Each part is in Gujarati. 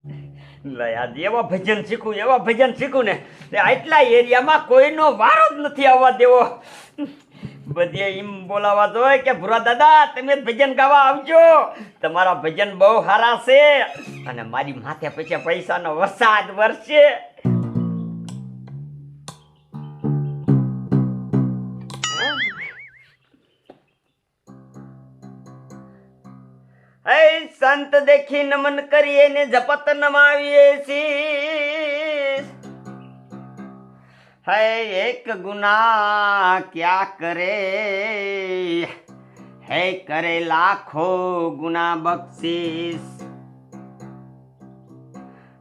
લઈ આજ એવા ભજન શીખું ને તે આટલા એરિયામાં કોઈનો વારો જ નથી આવવા દેવો. બધે એમ બોલાવા જોઈએ કે ભુરા દાદા તમે ભજન ગાવા આવજો, તમારા ભજન બહુ સારા છે અને મારી માથે પછી પૈસાનો વરસાદ વરસે. હે સંત દેખી નમન કરીએ ને જપત નમાવીએ શીશ. હે એક ગુના ક્યા કરે, હે કરે લાખો ગુના બક્ષિસ.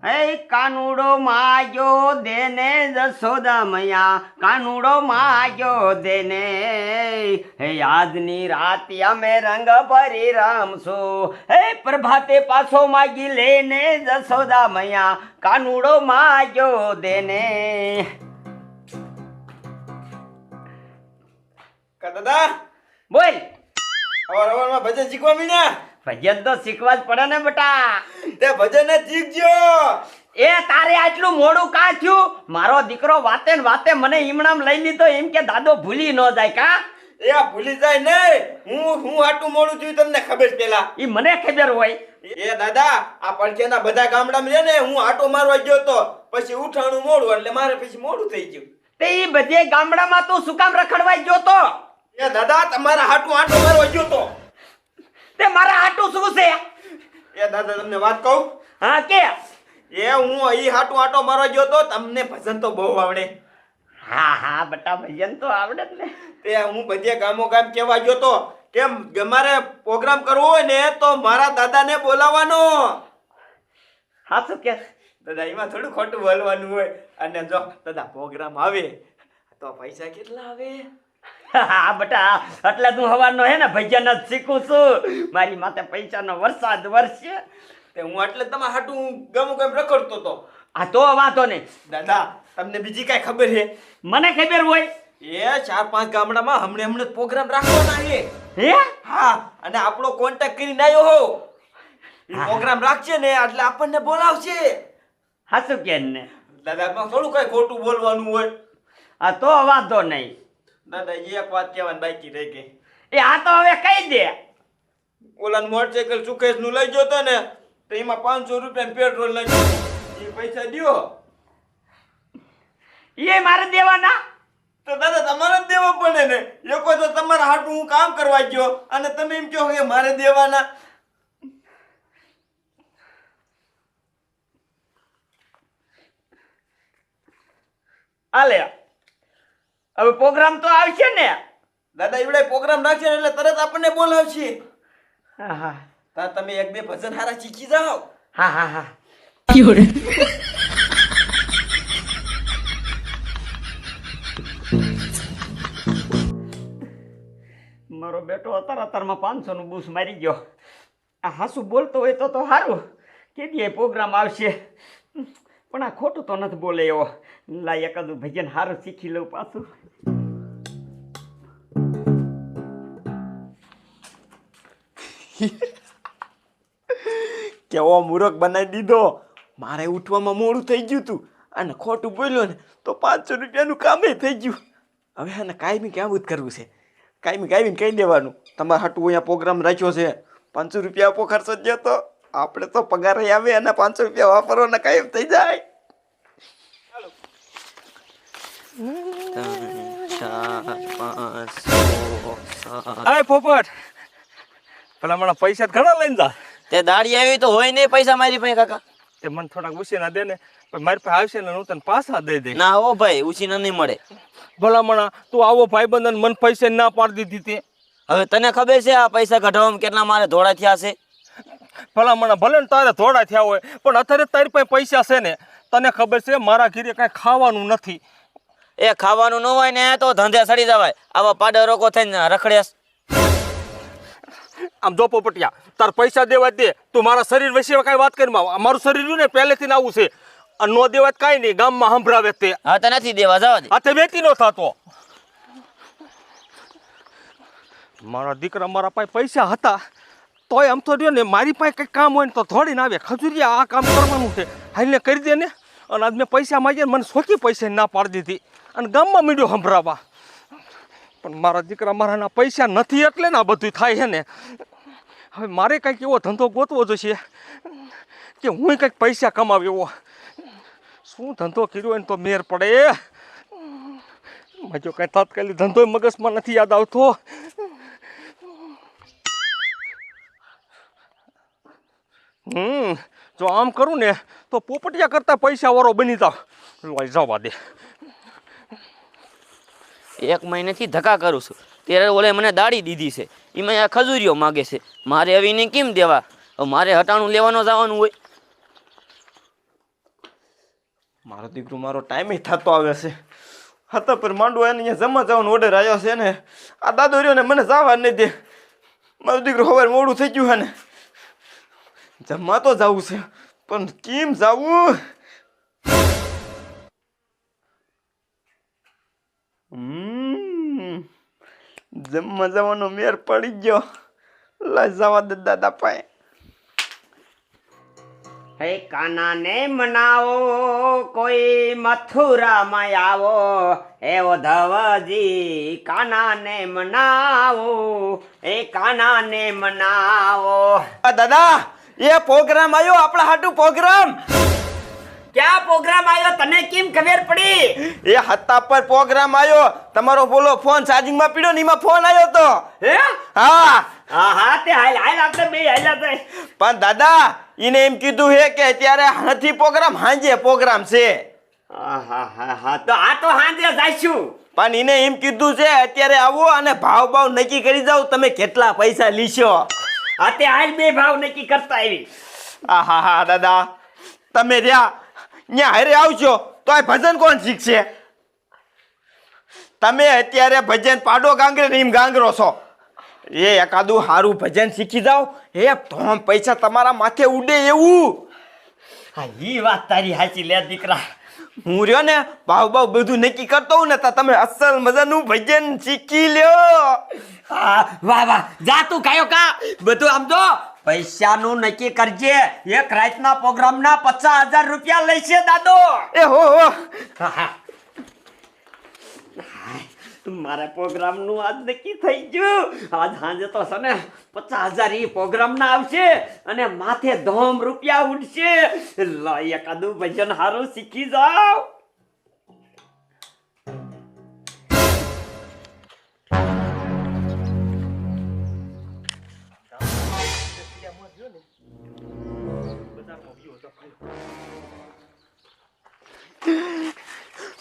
હે કાનુડો માજો દેને જશોદા મૈયા, કાનુડો માજો દેને. હે આજની રાત અમે રંગ ભરી રમશું, હે પ્રભાતે પાછો માગી લેને જશોદા મૈયા, કાનુડો માજો દેને. દાદા બોલ. અવારમાં ભજન શીખવા મીના. ભજન તો શીખવા જ પડે ને બેટા. તે ભજન જ શીખજો. એ તારે આટલું મોડું કા થયું? મારો દીકરો વાતે ને વાતે મને ઈમણામ લઈ લીધો એમ કે દાદો ભૂલી ન જાય કા? એ ભૂલી જાય નહીં. હું આટલું મોડું થયું તમને ખબર પેલા? ઈ મને ખબર હોય. એ દાદા આ પડખેના બધા ગામડામાં છે ને હું આટો મારવા ગયો તો પછી ઉઠાણું મોડું એટલે મારે પછી મોડું થઈ ગયું. તે ઈ બધે ગામડામાં તું શું કામ રખડવા ગયો તો? એ દાદા તમારા હાટું આટો મારવા ગયો તો. તે મારા હાટું શું છે? એ દાદા તમને વાત કહું? હા કે? એ હું ઈ હાટું આટો મારવા ગયો તો. તમને ભજન તો બહુ આવડે. હા બેટા ભજન તો આવડે જ ને. તે હું બધે ગામો ગામ કહેવા ગયો તો કેમ મારે પ્રોગ્રામ કરવો હોય ને તો મારા દાદાને બોલાવવાનો. હા શું કે? દાદા એમાં થોડું ખોટું બોલવાનું હોય. અને જો દાદા પ્રોગ્રામ આવે તો પૈસા કેટલા આવે? હા બેટા એટલે તું હવાનો હે ને ભજન જ શીખું છું. મારી માથે પૈસાનો વરસાદ વરસે. તે હું એટલે તમારા હાટું ગામો ગામ રખડતો તો. આ તો વાંધો નહીં. દાદા તમને બીજી કઈ ખબર છે? મને ખબર હોય. એ 4-5 ગામડામાં હમણે પ્રોગ્રામ રાખવાના છે. હે? હા અને આપણો કોન્ટેક્ટ કરીને આવ્યો હો. એ પ્રોગ્રામ રાખશે ને એટલે આપણને બોલાવશે. હા શું કે ને? દાદા થોડું કઈ ખોટું બોલવાનું હોય. આ તો વાંધો નહીં. દાદા એક વાત કહેવાની બાકી રહી ગઈ. એ આ તો હવે કહી દે. ઓલા મોટરસાયકલ સુકેશ નું લઈ ગયો તો ને તો એમાં 500 રૂપિયા પેટ્રોલ નાખ્યું. એ પૈસા દ્યો. એ મારે દેવાના? તો દાદા તમારે જ દેવા પડે ને. લોકો તો તમારા હાટું હું કામ કરવા ગયો અને તમે એમ કહો કે મારે દેવાના. આલે હવે પ્રોગ્રામ તો આવશે ને? દાદા એવડે પ્રોગ્રામ રાખશે ને એટલે તરત આપણને બોલાવશે. હા હા તા તમે 1-2 ભજન હારા શીખી જાઓ. હા હા હા. મારો બેટો અત્યારમાં 500 નું બૂસ મારી ગયો. આ હાસુ બોલતો હોય તો સારું. કેદી પ્રોગ્રામ આવશે પણ આ ખોટું તો નથી બોલે એવો. લાય એકાદું ભજન સારું શીખી લઉં પાછું. કેવો મૂરખ બનાવી દીધો. મારે ઉઠવામાં મોડું થઈ ગયું તું અને ખોટું બોલ્યો ને તો 500 રૂપિયાનું કામે થઈ ગયું. હવે આને કાયમી કેવું જ કરવું છે. કાયમી કહી દેવાનું તમારા હાટું અહીંયા પ્રોગ્રામ રાખ્યો છે. 500 રૂપિયા આપો ખર્ચો જ તો આપણે તો પગાર આવે અને 500 રૂપિયા વાપરવાના કાયમ થઈ જાય. અરે પોપટ પેલા મને પૈસા ઘણા લઈને જા. તે દાડી આવી તો હોય નહીં પૈસા મારી પાસે કાકા. તે મને થોડાક ઉછીના દે ને મારી પાસે આવશે ને હું તને પાછા દઈ દે. ના હો ભાઈ ઉછીના નહીં મળે. ભલામણા તું આવો ભાઈબંધ મને પૈસા ના પાડી દીધી તે. હવે તને ખબર છે આ પૈસા કઢાવવામાં કેટલા મારે ધોળા થયા છે? ભલામણા ભલે ને તારે થોડા થયા હોય પણ અત્યારે તારી પાસે પૈસા છે ને. તને ખબર છે મારા ઘરે કાંઈ ખાવાનું નથી. એ ખાવાનું ન હોય ને તો ધંધે સડી જવાય. આવા પાડે રોકો થઈને રખડ્યાસ. આમ જો પોપટિયા તાર પૈસા દેવા દે. તું મારા શરીર વિશે કાંઈ વાત કરી. મારું શરીર રહ્યું ને પહેલેથી આવું છે. અને નો દેવા કાંઈ નહીં ગામમાં સંભળાવે તે. હા તો નથી દેવા જવા દે. આ તે વેચી નો થતો. મારા દીકરા મારા પાસે પૈસા હતા તોય આમ તો રહ્યો ને મારી પાસે કંઈક કામ હોય ને તો થોડીને આવે ખજૂરિયા આ કામ કરવાનું છે હાલને કરી દે ને. અને આજ મેં પૈસા માંગ્યા ને મને સોખી પૈસા ના પાડી દીધી અને ગામમાં મીડ્યો સંભળાવા. પણ મારા દીકરા મારાના પૈસા નથી એટલે ને આ બધું થાય છે ને. હવે મારે કંઈક એવો ધંધો ગોતવો જોઈશે કે હું કંઈક પૈસા કમાવ્યો એવો. શું ધંધો કર્યો હોય ને તો મેર પડે. જો કાંઈ તાત્કાલિક ધંધો મગજમાં નથી યાદ આવતો. જો આમ કરું ને તો પોપટિયા કરતા પૈસા વાળો બની જાવ. લઈ જવા દે. 1 મહિનેથી ધક્કા કરું છું ત્યારે ઓલે મને દાડી દીધી છે એમાં આ ખજૂરીઓ માગે છે મારે હવે એને કેમ દેવા. હવે મારે હટાણું લેવાનો જવાનું હોય. મારો દીકરો મારો ટાઈમે થતો આવે છે. હતા પર માંડવા એને અહીંયા જમવા જવાનો ઓર્ડર આવ્યો છે ને આ દાદો રહ્યો ને મને જવા નહીં દે. મારો દીકરો સવારે મોડું થઈ ગયું છે ને જમવા તો જવું છે પણ કેમ જવું. જમવા જવાનો મેર પડી ગયો. લઈ જવા દે દાદા પાસે. હે કાનાને મનાવો કોઈ મથુરામાં આવો હે ઉદ્ધવજી કાનાને મનાવો હે કાનાને મનાવો. આ દાદા એ પ્રોગ્રામ આવ્યો આપણા હાટુ પ્રોગ્રામ. ક્યાં પ્રોગ્રામ આવ્યો તને કેમ ખબર પડી? એ હત્તા પર પ્રોગ્રામ આવ્યો. તમારો બોલો ફોન ચાર્જિંગમાં પીડ્યો ને એમાં ફોન આવ્યો તો. હે હા હા હા તે હાલ હાલ આપણે બે હાલ્યા જાય. પણ દાદા એને એમ કીધું હે કે અત્યારે નથી પ્રોગ્રામ હાંજે પ્રોગ્રામ છે. હા હા હા હા તો આ તો હાંજે જઈશું. પણ એને એમ કીધું છે અત્યારે આવો અને ભાવ નક્કી કરી જાવ તમે કેટલા પૈસા લીશો. આ તે હાલ બે ભાવ નક્કી કરતા આવી. હા હા દાદા તમે રહ્યા ત્યાં હારે આવશો તો આ ભજન કોણ શીખશે. તમે અત્યારે ભજન પાડો ગાંગરે ને એમ ગાંગરો છો. એ એકાદું સારું ભજન શીખી જાઓ એ તો પૈસા તમારા માથે ઉડે એવું. હા ઈ વાત તારી સાચી લે દીકરા. હું રહ્યો ને ભાવ બધું નક્કી કરતો હોઉં ને તો તમે અસલ મજાનું ભજન શીખી લ્યો. હા વાહ વાહ જા તું કાયો કા બધું આમ જો પૈસાનું નક્કી કરજે. એક રાતના પ્રોગ્રામના 50,000 રૂપિયા લઈશે દાદો. એ હો હા હા મારા પ્રોગ્રામનું આજ નક્કી થઈ ગયું. આજ સાંજે તો છે ને 50,000 ઈ પ્રોગ્રામના આવશે અને માથે ધોમ રૂપિયા ઉડશે. લાય એકાદું ભજન હારું શીખી જાવ.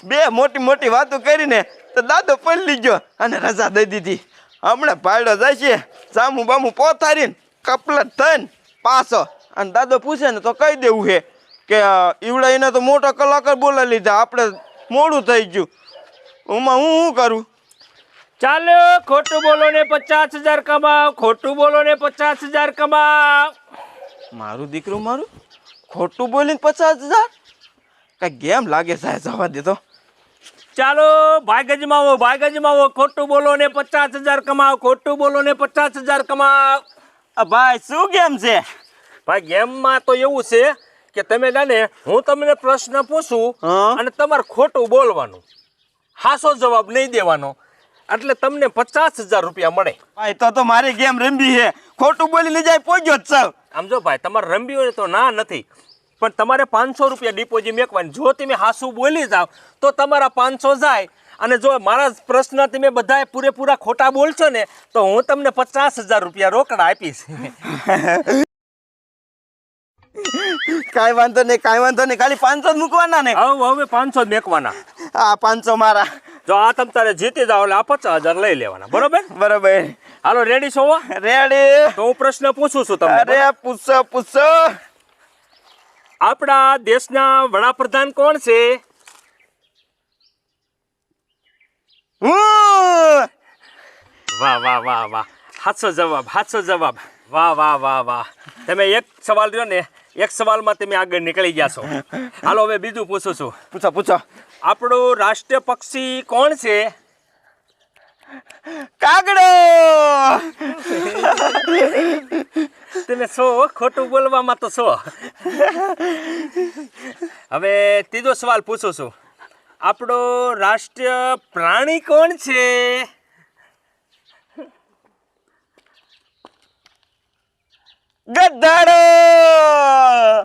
બે મોટી મોટી વાતો કરીને તો દાદો પલળી ગયો અને રજા દઈ દીધી. હમણાં ભાડો જાય છે સામું બામું પોતારીને કપલટ થઈને પાછો અને દાદો પૂછે ને તો કહી દેવું છે કે ઈવડા એને તો મોટા કલાકાર બોલાવી લીધા આપણે મોડું થઈ ગયું. હું શું કરું. ચાલો ખોટું બોલો ને 50,000 કમાવ. ખોટું બોલો ને 50,000 કમાવ. મારું દીકરું મારું ખોટું બોલીને 50,000 કઈ ગેમ લાગે સાહેબ જવા દે તો. ચાલો ભાઈ ગજમાવો ભાઈ ગજમાવો. ખોટું બોલો ને 50,000 કમાવ. ખોટું બોલો ને 50,000 કમાવ. ભાઈ શું ગેમ છે. ભાઈ ગેમમાં તો એવું છે કે તમે જાણે હું તમને પ્રશ્ન પૂછું અને તમારે ખોટું બોલવાનું, હાસો જવાબ નહીં દેવાનો, એટલે તમને 50,000 રૂપિયા મળે. ભાઈ તો મારી ગેમ રમવી છે. ખોટું બોલીને જાય પોગ્યો જ સૌ. આમ જો ભાઈ તમારે રમવી હોય તો ના નથી, પણ તમારે 500 રૂપિયા ડિપોઝિટ મેકવાની. જો તમે હાસું બોલી જાવ તો તમારા 500 જાય, અને જો મારા પ્રશ્ન તમે બધા પૂરેપૂરા ખોટા બોલશો ને તો હું તમને 50,000 રૂપિયા રોકડા આપીશ. કાંઈ વાંધો નહીં ખાલી 500 જ મૂકવાના ને. હવે 500 જ મેકવાના. હા 500 મારા. જો આ તમે તારે જીતી જાવ એટલે આ 50,000 લઈ લેવાના. બરોબર બરોબર. હાલો રેડી છો? રેડી. તો હું પ્રશ્ન પૂછું છું તમને. અરે પૂછો. આપણા દેશના વડાપ્રધાન કોણ છે? વાહ વાહ વાહ વાહ, સાચો જવાબ. વાહ. તમે એક સવાલ રહ્યો ને, એક સવાલમાં તમે આગળ નીકળી ગયા છો. હાલો હવે બીજું પૂછું છું. પૂછો. આપણું રાષ્ટ્રીય પક્ષી કોણ છે? કાગડો. તમે છો ખોટું બોલવામાં તો છો. હવે ત્રીજો સવાલ પૂછું છું. આપણો રાષ્ટ્રીય પ્રાણી કોણ છે? ગધાડો.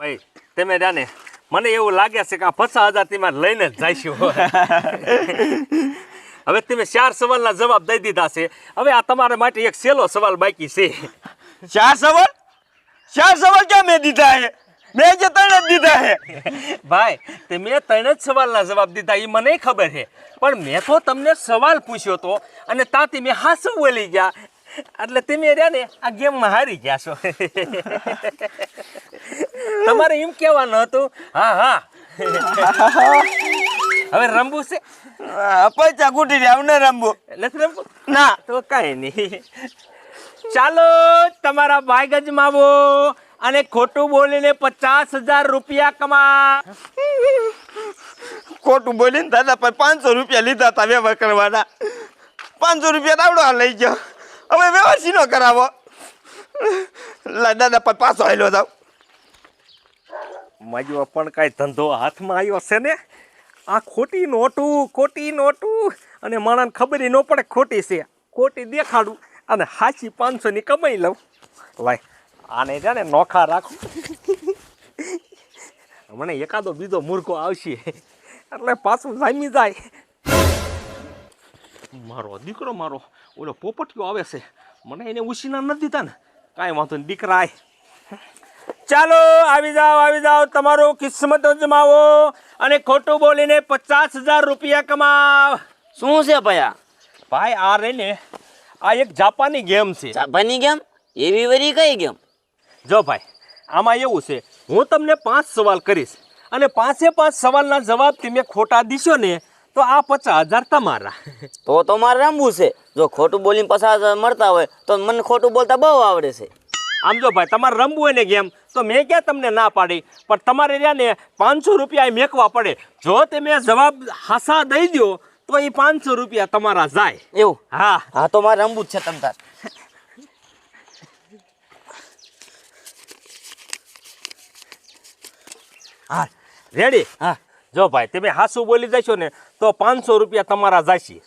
ભાઈ તમે જાને મને એવું લાગે છે કે આ 50,000 તેમાં લઈને જ જઈશું. હવે તમે 4 સવાલના જવાબ દઈ દીધા છે. હવે આ તમારા માટે એક સહેલો સવાલ બાકી છે. 4 સવાલ? 4 સવાલ ક્યાં મેં દીધા હે? મેં જે 3 જ દીધા હે. ભાઈ તમે 3 જ સવાલના જવાબ દીધા એ મને ખબર છે, પણ મેં તો તમને સવાલ પૂછ્યો તો અને તાતી મેં હાસું બોલી ગયા એટલે તમે રહ્યા ને આ ગેમમાં હારી ગયા છો. તમારે એમ કહેવાનું હતું. હા હા હવે રમવું છે? પૈસા કૂટી રહ્યા ને રમવું નથી રમવું? ના. તો કાંઈ નહીં. ચાલો તમારા ભાઈ ગજમાવો અને ખોટું બોલીને 50,000 રૂપિયા કમા. ખોટું બોલીને દાદા પર 500 રૂપિયા લીધા હતા વ્યવહાર કરવાના. 500 રૂપિયા આવડો લઈ ગયો. હવે વ્યવહાર સીનો કરાવો. દાદા પર પાછો આવેલો જાવ. માજો પણ કાંઈ ધંધો હાથમાં આવ્યો છે ને. આ ખોટી નોટું અને માણસને ખબર ન પડે ખોટી છે. ખોટી દેખાડું અને હાચી 500ની કમાઈ લઉં. લાય આને છે ને નોખા રાખું. મને એકાદો બીજો મૂર્ખો આવશે એટલે પાછું જામી જાય. મારો દીકરો ઓલો પોપટીયો આવે છે. મને એને ઉછીના નથી દીધા ને. કાંઈ વાંધો નહીં દીકરા. ચાલો આવી જાઓ તમારું કિસ્મત અજમાવો અને ખોટું બોલીને 50,000 રૂપિયા કમાવ. શું છે ભયા? ભાઈ આ રે ને આ એક જાપાની ગેમ છે. જાપાની ગેમ? એવી વરી કઈ ગેમ? જો ભાઈ આમાં એવું છે, હું તમને 5 સવાલ કરીશ અને 5 સવાલના જવાબ તમે ખોટા દીશો ને તો આ 50,000 તમારા. તો મારે રમવું છે. જો ખોટું બોલીને 50,000 મળતા હોય તો મને ખોટું બોલતા બહુ આવડે છે. આમ જો ભાઈ તમારે રમવું હોય ને ગેમ તો મેં ક્યાં તમને ના પાડી, પણ તમારે રહ્યા ને 500 રૂપિયા મેકવા પડે. જો તમે જવાબ હાસા દઈ દો તો એ 500 રૂપિયા તમારા જાય. એવું? હા તો મારે રમવું જ છે તમ તાર. હા રેડી. હા જો ભાઈ તમે હાસું બોલી જશો ને તો 500 રૂપિયા તમારા જશે.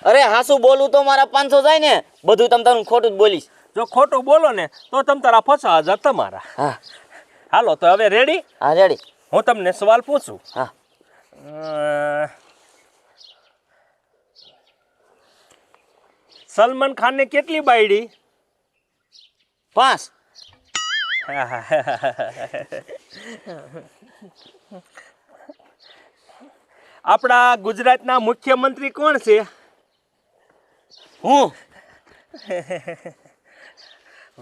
અરે હાસું બોલું તો મારા 500 જાય ને. બધું તમ તારું ખોટું જ બોલીશ. જો ખોટું બોલો ને તો તમ તારા 50,000 તમારા. હા હાલો તો હવે રેડી. હા રેડી. હું તમને સવાલ પૂછું. હા સલમાન ખાનને કેટલી બાયડી? 5. આપણા ગુજરાતના મુખ્યમંત્રી કોણ છે? હું.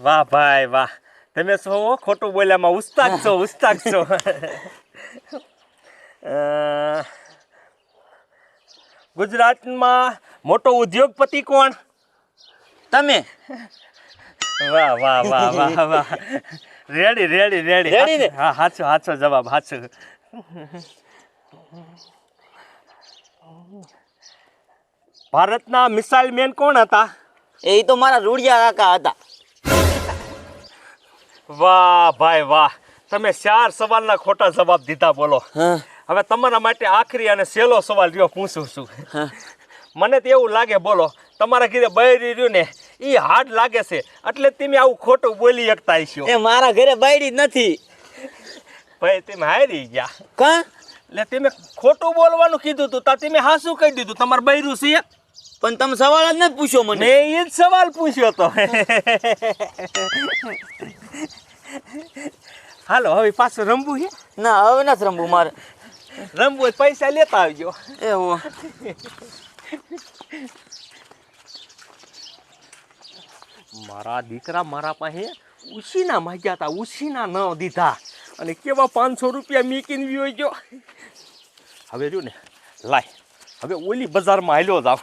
વાહ ભાઈ વાહ, તમે છો ખોટું બોલ્યામાં ઉસ્તાદ છો. ગુજરાતમાં મોટો ઉદ્યોગપતિ કોણ? તમે. વાહ. રેડી. રેડી ને? હા હાચો જવાબ હાચો. ભારતના મિસાઇલ મેન કોણ હતા? એ તો મારા રૂડિયા કાકા હતા. વાહ ભાઈ વાહ, તમે 4 સવાલના ખોટા જવાબ દીધા. બોલો હવે તમારા માટે આખરી અને સહેલો સવાલ રહ્યો પૂછું છું. મને તો એવું લાગે, બોલો તમારા ઘરે બૈરી રહ્યું ને એ હાડ લાગે છે એટલે તમે આવું ખોટું બોલી શકતા હશો. એ મારા ઘરે બાયડી જ નથી. ભાઈ તમે હારી ગયા. કા? એટલે તમે ખોટું બોલવાનું કીધું તું તા તમે હાસું કહી દીધું તમારું બૈરું છે. પણ તમે સવાલ જ નથી પૂછ્યો મને. મેં એ જ સવાલ પૂછ્યો તો. હાલો હવે પાછું રમવું છે? ના હવે નથી રમવું મારે. રમવું હોય પૈસા લેતા આવજો. એવું? મારા દીકરા મારા પાસે ઉછીના માંગ્યા હતા, ઉછીના ન દીધા અને કેવા 500 રૂપિયા મીકીને વ્યો ગયો. હવે જો ને લાય, હવે ઓલી બજારમાં હાલ્યો જાવ.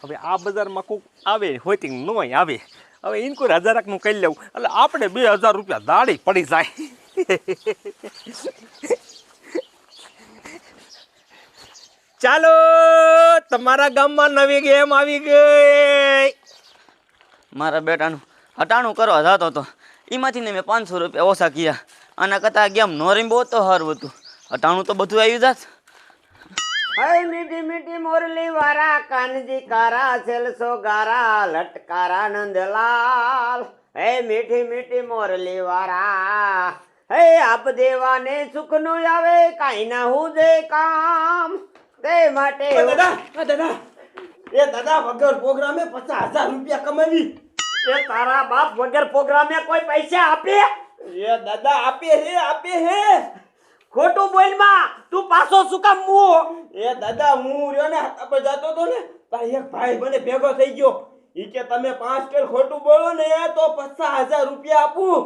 હવે આ બજારમાં કોઈક આવે હોય તે ન આવે. હવે એને કોઈ 1000નું કરી લેવું એટલે આપણે 2000 રૂપિયા દાડી પડી જાય. ચાલો તમારા ગામમાં નવી ગેમ આવી ગઈ. મારા બેટાનું હટાણું કરવા જતો હતો એમાંથી ને મેં 500 રૂપિયા ઓછા કર્યા. આના કરતાં ગેમ નો રમી બહુ તો સારું હતું. હટાણું તો બધું આવી જાત. હે મીઠી મીઠી મોરલી વારા કાનજી કારા છેલસો ગારા લટકારા નંદલાલ. હે મીઠી મીઠી મોરલી વારા હે આપ દેવાને સુખ નું આવે કાઈ ના હુજે કામ તે માટે દાદા વગર પ્રોગ્રામે 50,000 રૂપિયા કમાવી. એ તારા બાપ વગર પ્રોગ્રામે કોઈ પૈસા આપે? એ દાદા આપે હે. ખોટું બોલમાં તું પાછો શું કામ મુઓ? એ દાદા હું રહ્યો ને આપણે જતો તો ને તારે એક ભાઈ મને ભેગો થઈ ગયો. ઈ કે તમે 5 કેલ ખોટું બોલો ને તો 50,000 રૂપિયા આપું.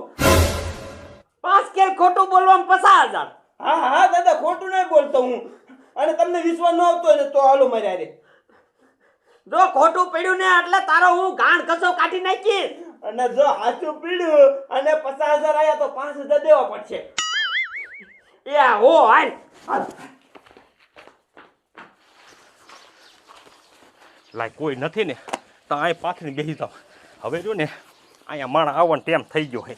5 કેલ ખોટું બોલવામાં 50,000? હા દાદા ખોટું નહીં બોલતો હું. અને તમને વિશ્વાસ ન આવતો ને તો હાલો મારે હારે. જો ખોટું પડ્યું ને એટલે તારો હું ગાંઠ કસો કાઢી નાખીશ. અને જો સાચું પીડ્યું અને 50,000 આયા તો 5,000 દેવા પડશે. એ હો હાલ. લાય કોઈ નથી ને તો અહીં પાથરીને બેસી જાવ. હવે જો ને અહીંયા માણા આવવાનો ટાઈમ થઈ ગયો છે.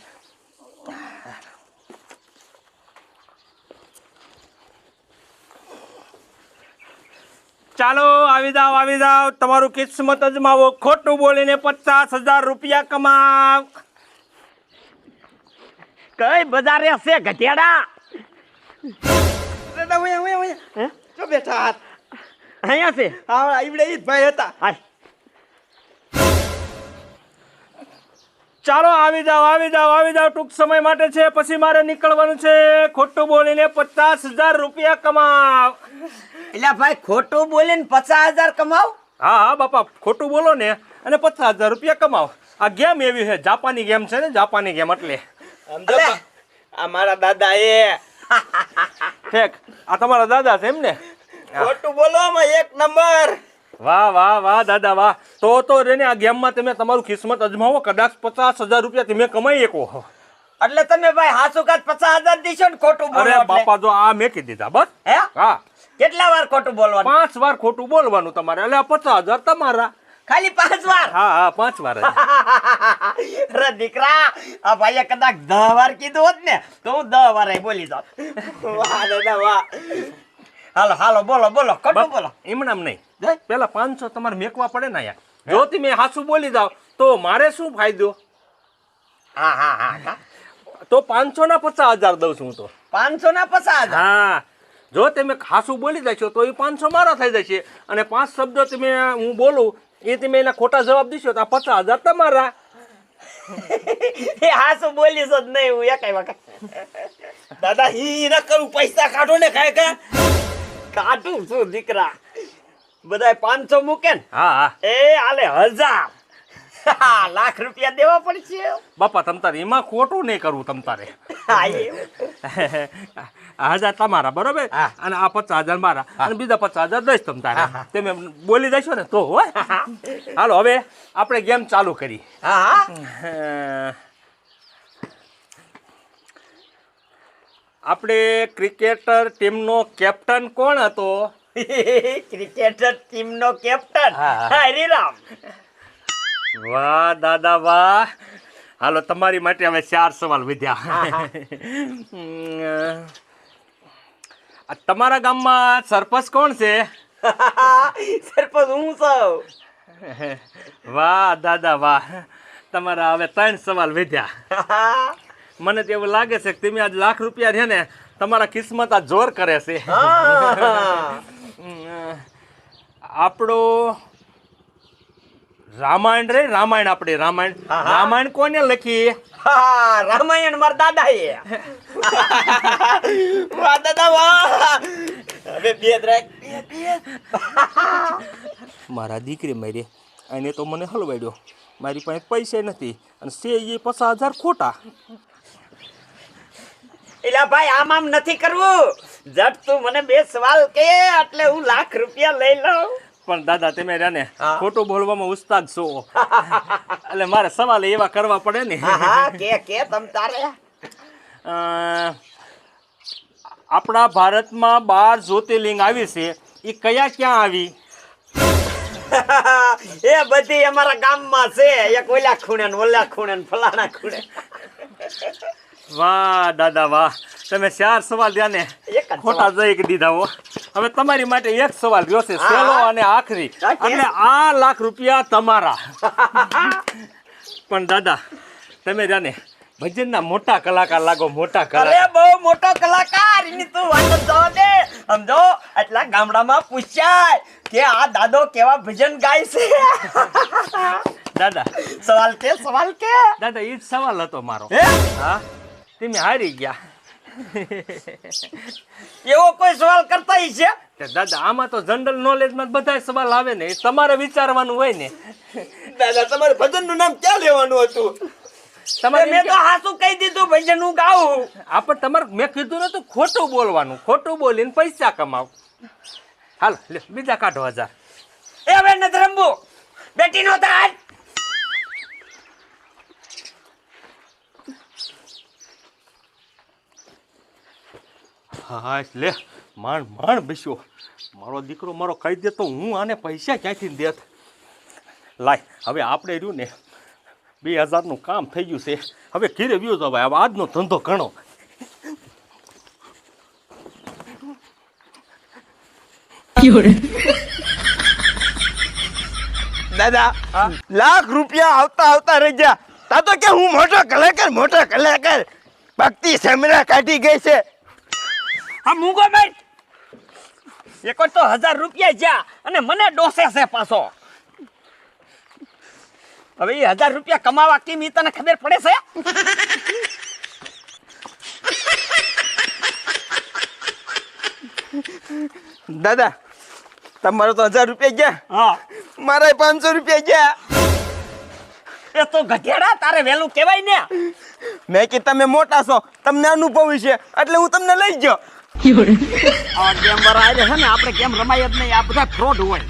ચાલો આવી જાવ તમારું કિસ્મત અજમાવો. ખોટું બોલીને 50,000 રૂપિયા કમાવ. કઈ બજારે હશે ગધેડા? દાદા ઓય જો બેઠા હાથ. અહીંયા છે. હા ઈવડે ઈ જ ભાઈ હતા. હાલ. ચાલો આવી જાવ ટૂંક સમય માટે છે, પછી મારે નીકળવાનું છે. ખોટું બોલીને 50,000 રૂપિયા કમાવ. એટલે ભાઈ ખોટું બોલીને 50,000 કમાવ? હા બાપા ખોટું બોલો ને અને 50,000 રૂપિયા કમાવ. આ ગેમ એવી છે, જાપાની ગેમ છે ને, જાપાની ગેમ. એટલે સમજો આ મારા દાદા એ ઠેક આ તમારા દાદા છે એમ ને? ખોટું બોલવામાં 1 નંબર. વાહ દાદા વાહ. તો રેને આ ગેમમાં તમે તમારું કિસ્મત અજમાવો. કદાચ 50,000 રૂપિયા તમે કમાઈ શકો. એટલે તમે ભાઈ હાસુ કાત 50,000 દીશો ને ખોટું બોલો અરે એટલે? બાપા જો આ મેકી દીધા બસ. હે? હા કેટલા વાર ખોટું બોલવાનું? 5 વાર ખોટું બોલવાનું તમારે. એટલે 50,000 તમારા. ખાલી 5 વાર? હા 5 વાર જ. અરે દીકરા આ ભાઈએ કદાચ 10 વાર કીધું હોત ને તો હું 10 વાર બોલી જાત. વાહ દાદા વાહ. હાલો બોલો ખોટું બોલો. એમનામ નહીં, પેલા 500 તમારે મેકવા પડે ને યાર. જો તમે હાસું બોલી જાવ તો મારે શું ફાયદો? હા તો 500 ના 50,000 દઉં છું હું તો. 500 ના 50,000? હા જો તમે હાસું બોલી જશો તો એ 500 મારા થઈ જશે. અને 5 શબ્દો તમે હું બોલું એ તમે એના ખોટા જવાબ દીશો તો આ 50,000 તમારા. એ હાસુ બોલીશ જ નહીં હું એકાઈ વખત. દાદા ઈ ન કરું, પૈસા કાઢો ને કાંઈ કાઢું છું દીકરા. બધાય 500 મૂકે ને હા એ હાલે 1000. લાખ રૂપિયા દેવા પડશે. બાપા તમારે એમાં ખોટું નહીં કરવું તમારે. હા, એવું. 1,000 તમારા બરોબર અને આ 50,000 મારા અને બીજા 50,000 દઈશ તમારે. તમે બોલી જશો ને તો હોય. હાલો હવે આપણે ગેમ ચાલુ કરી. હા આપણે ક્રિકેટર ટીમનો કેપ્ટન કોણ હતો? ક્રિકેટર ટીમનો કેપ્ટન હા. હરીરામ. વાહ દાદા વાહ. હાલો તમારી માટે હવે 4 સવાલ વધ્યા. આ તમારા ગામમાં સરપંચ કોણ છે? સરપંચ હું છું. વાહ દાદા વાહ. તમારા હવે 3 સવાલ વધ્યા. મને તો એવું લાગે છે કે તમે આજ લાખ રૂપિયા છે ને તમારા કિસ્મત આ જોર કરે છે. આપણો રામાયણ આપણે રામાયણ કોને લખી? રામાયણ મારા દાદા એ. વાહ દાદા વાહ. હવે બે મારા દીકરી મારી એને તો મને હલવાડ્યો. મારી પાસે પૈસા નથી અને છે એ 50,000 ખોટા. એલા ભાઈ આમ નથી કરવું. જટ તું મને 2 સવાલ કે એટલે હું લાખ રૂપિયા લઈ લઉં. પણ દાદા તમે રહ્યા ખોટું બોલવામાં ઉસ્તાદ છો એટલે મારે સવાલ એવા કરવા પડે ને. કે તમ તારે. આપણા ભારતમાં 12 જ્યોતિર્લિંગ આવી છે એ ક્યાં આવી? એ બધી અમારા ગામમાં છે, એક ઓલા ખૂણે ને ઓલા ખૂણે ને ફલાણા ખૂણે. વાહ દાદા વાહ, તમે 4 સવાલ થયા ને એક જ ખોટા જઈ દીધા હો. હવે તમારી માટે એક સવાલ રહ્યો છે, હા. સહેલો અને આખરી, ઓકે. એટલે આ લાખ રૂપિયા તમારા. પણ દાદા તમે જાને ભજનના મોટા કલાકાર લાગો, મોટા અરે કલાકાર. બહુ મોટો કલાકાર એની તું વાત જ જવા દે. સમજો એટલા ગામડામાં પૂછાય કે આ દાદો કેવા ભજન ગાય છે. દાદા સવાલ કે દાદા એ જ સવાલ હતો મારો. હે હા, તમે હારી ગયા. એવો કોઈ સવાલ કરતા ઈ છે? તે દાદા આમાં તો જનરલ નોલેજમાં બધા સવાલ આવે ને, એ તમારે વિચારવાનું હોય ને. દાદા તમારે ભજનનું નામ ક્યાં લેવાનું હતું? તમારે મેં તો હાસું કહી દીધું ભજન હું ગાઉં. આપણે તમારે મેં કીધું નતું ખોટું બોલવાનું, ખોટું બોલીને પૈસા કમાવ. હાલો લે બીજા કાઢો 1000. એ હવે નથી રમવું, બેટી નો થાય. હા લે માંડ બેસ્યો. મારો દીકરો મારો કહી દે તો હું આને પૈસા ક્યાંથી દેત. લાય હવે આપણે રહ્યું ને 2000નું કામ થઈ ગયું છે. હવે ઘીરે વ્યૂ તો ભાઈ, હવે આજનો ધંધો ઘણો. દાદા લાખ રૂપિયા આવતા રહી ગયા. તા તો કે હું મોટો કલાકાર ભક્તિ સમરા કાઢી ગઈ છે. આ મૂંગો બેન એક તો 1000 રૂપિયા જ્યાં અને મને ડોસે છે પાછો. હવે એ 1000 રૂપિયા કમાવા કેમ ઈ તને ખબર પડે છે? દાદા તમારો તો 1000 રૂપિયા ગયા, હા મારા 500 રૂપિયા ગયા. એ તો ગધેડા, તારે વેલું કહેવાય ને. મેં કે તમે મોટા છો, તમને અનુભવ છે એટલે હું તમને લઈ ગયો. આ ગેમ વાળા આરે છે ને, આપણે ગેમ રમાય જ નહીં, આ બધા ફ્રોડ હોય.